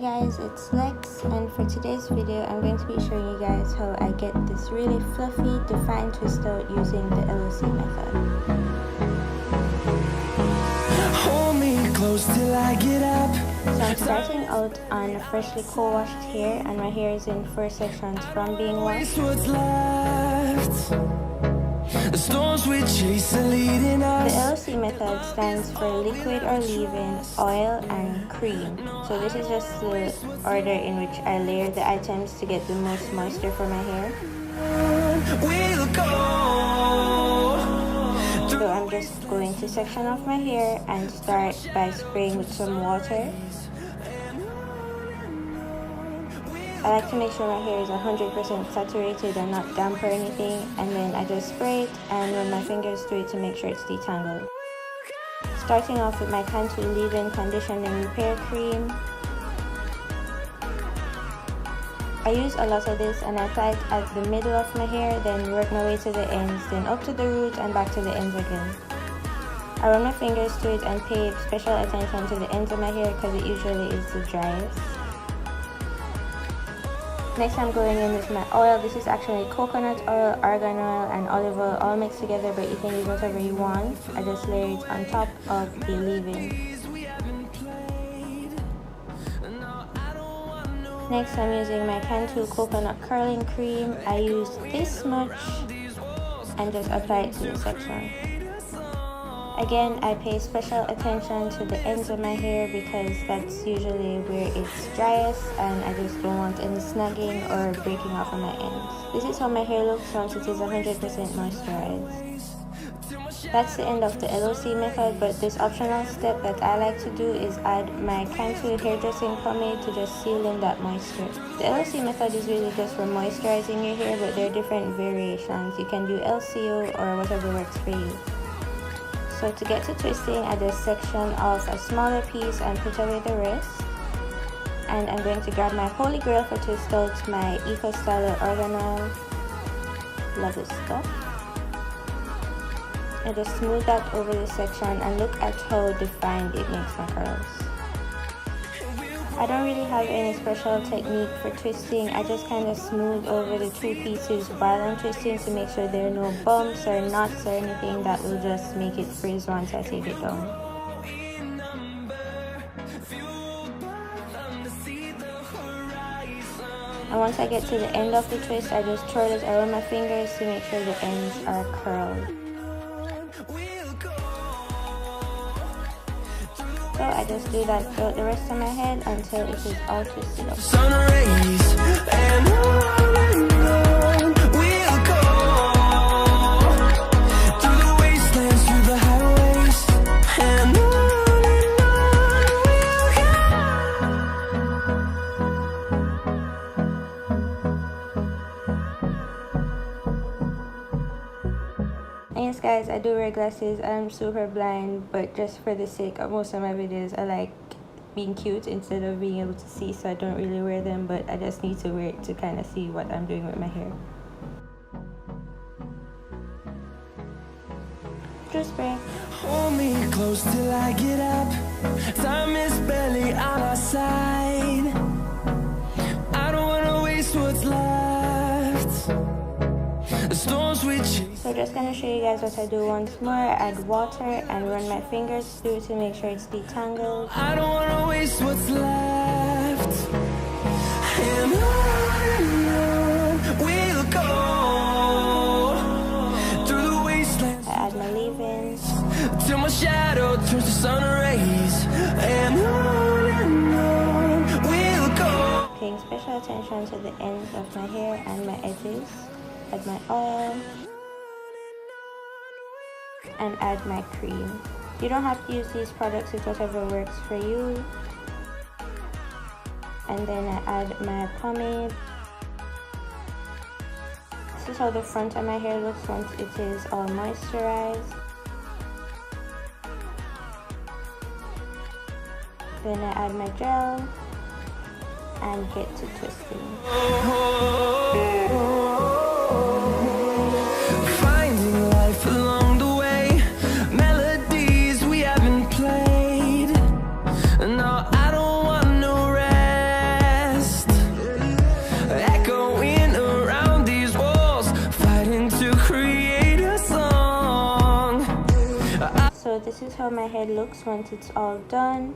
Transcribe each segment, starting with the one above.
guys, it's Lex, and for today's video I'm going to be showing you guys how I get this really fluffy defined twist out using the LOC method. Hold me close till I get up. So I'm starting out on a freshly co-washed hair, and my hair is in 4 sections from being washed. What's left? The storms we chase are leading us. The LOC method stands for liquid or leave-in, oil, and cream. So this is just the order in which I layer the items to get the most moisture for my hair. We'll go. So I'm just going to section off my hair and start by spraying with some water. I like to make sure my hair is 100% saturated and not damp or anything, and then I just spray it and run my fingers through it to make sure it's detangled. Starting off with my Cantu leave-in conditioning repair cream. I use a lot of this and I apply it at the middle of my hair, then work my way to the ends, then up to the root and back to the ends again. I run my fingers through it and pay special attention to the ends of my hair because it usually is the driest. Next I'm going in with my oil. This is actually coconut oil, argan oil, and olive oil all mixed together, but you can use whatever you want. I just layer it on top of the leave-in. Next I'm using my Cantu coconut curling cream. I use this much and just apply it to the section. Again, I pay special attention to the ends of my hair because that's usually where it's driest and I just don't want any snagging or breaking off on my ends. This is how my hair looks once it is 100% moisturized. That's the end of the LOC method, but this optional step that I like to do is add my Cantu hairdressing pomade to just seal in that moisture. The LOC method is really just for moisturizing your hair, but there are different variations. You can do LCO or whatever works for you. So to get to twisting, I just section off a smaller piece and put away the rest. And I'm going to grab my holy grail for twist out, my Ecostyler Argan Oil. Love this stuff. I just smooth that over the section and look at how defined it makes my curls. I don't really have any special technique for twisting. I just kind of smooth over the two pieces while I'm twisting to make sure there are no bumps or knots or anything that will just make it frizz once I take it down. And once I get to the end of the twist, I just twirl it around my fingers to make sure the ends are curled. So I just do that throughout the rest of my head until it is all twisted up. Sun rays and on we'll go through the wastelands, through the highways, and on And yes guys, I do wear glasses. I'm super blind, but just for the sake of most of my videos, I like being cute instead of being able to see, so I don't really wear them, but I just need to wear it to kind of see what I'm doing with my hair. True spray. hold me close till I get up. Time is barely on our side. I don't wanna waste what's left. The storms we chase. So I'm just gonna show you guys what I do once more. I add water and run my fingers through to make sure it's detangled. I don't wanna waste what's left. And on we'll go through the wastelands. I add my leave-ins. Till my shadow turns to sun rays. And on we'll go. Paying special attention to the ends of my hair and my edges. Add my oil. And add my cream. You don't have to use these products, it's whatever works for you. And then I add my pomade. This is how the front of my hair looks once it is all moisturized. Then I add my gel and get to twisting. Finding life along the way, melodies we haven't played. No, I don't want no rest. So this is how my hair looks once it's all done.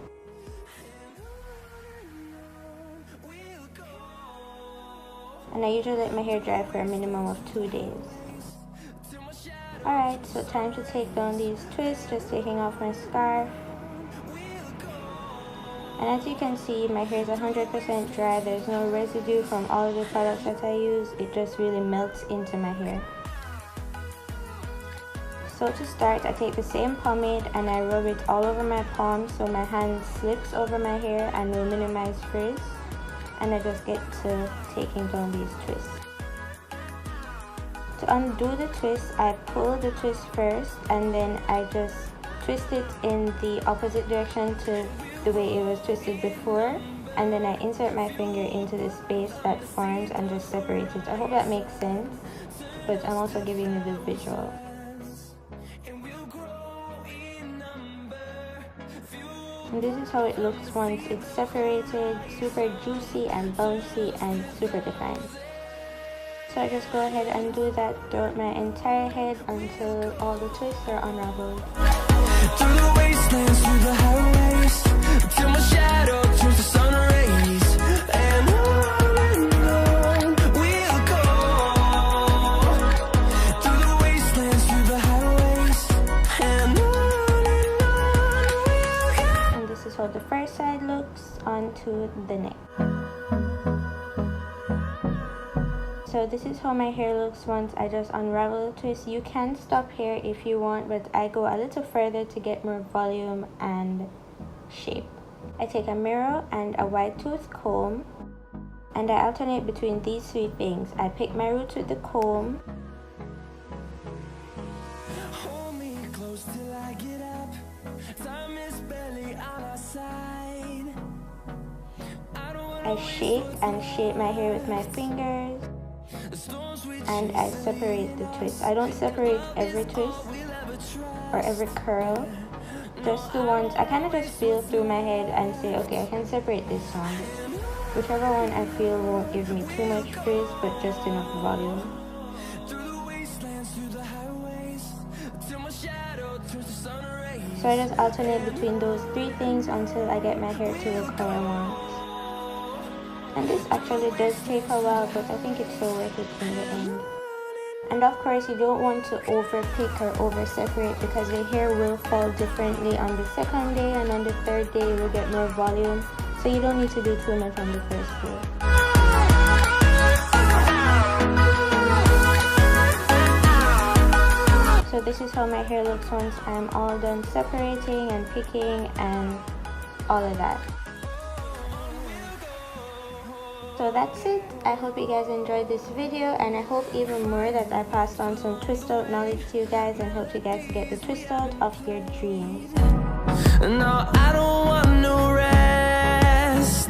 And I usually let my hair dry for a minimum of 2 days. Alright, so time to take down these twists, just taking off my scarf. And as you can see, my hair is 100% dry. There's no residue from all of the products that I use. It just really melts into my hair. So to start, I take the same pomade and I rub it all over my palm so my hand slips over my hair and will minimize frizz. And I just get to taking down these twists. To undo the twist, I pull the twist first and then I just twist it in the opposite direction to the way it was twisted before, and then I insert my finger into the space that forms and just separate it. I hope that makes sense, but I'm also giving you the visual. And this is how it looks once it's separated, super juicy and bouncy and super defined. So I just go ahead and do that throughout my entire head until all the twists are unraveled. Through the wastelands, through the highways, till my shadow turns to sun rays, and on we'll go. Through the wastelands, through the highways, and on we'll go. And this is how the first side looks onto the neck. So this is how my hair looks once I just unravel the twist. You can stop here if you want, but I go a little further to get more volume and shape. I take a mirror and a wide tooth comb and I alternate between these three things. I pick my roots with the comb. Hold me close till I get up. Time is barely on our side. I shake and shape my hair with my fingers. And I separate the twist. I don't separate every twist or every curl, just the ones I kind of just feel through my head and say, okay, I can separate this one. Whichever one I feel won't give me too much frizz but just enough volume. So I just alternate between those three things until I get my hair to look how I want. And this actually does take a while, but I think it's so worth it in the end. And of course, you don't want to over pick or over separate because the hair will fall differently on the second day, and on the third day you will get more volume. So you don't need to do too much on the first day. So this is how my hair looks once I'm all done separating and picking and all of that. So that's it. I hope you guys enjoyed this video, and I hope even more that I passed on some twist out knowledge to you guys and helped you guys to get the twist out of your dreams. No, I don't want no rest.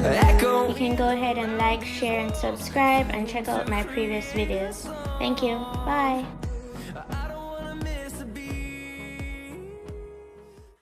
Echo. You can go ahead and like, share and subscribe and check out my previous videos. Thank you. Bye.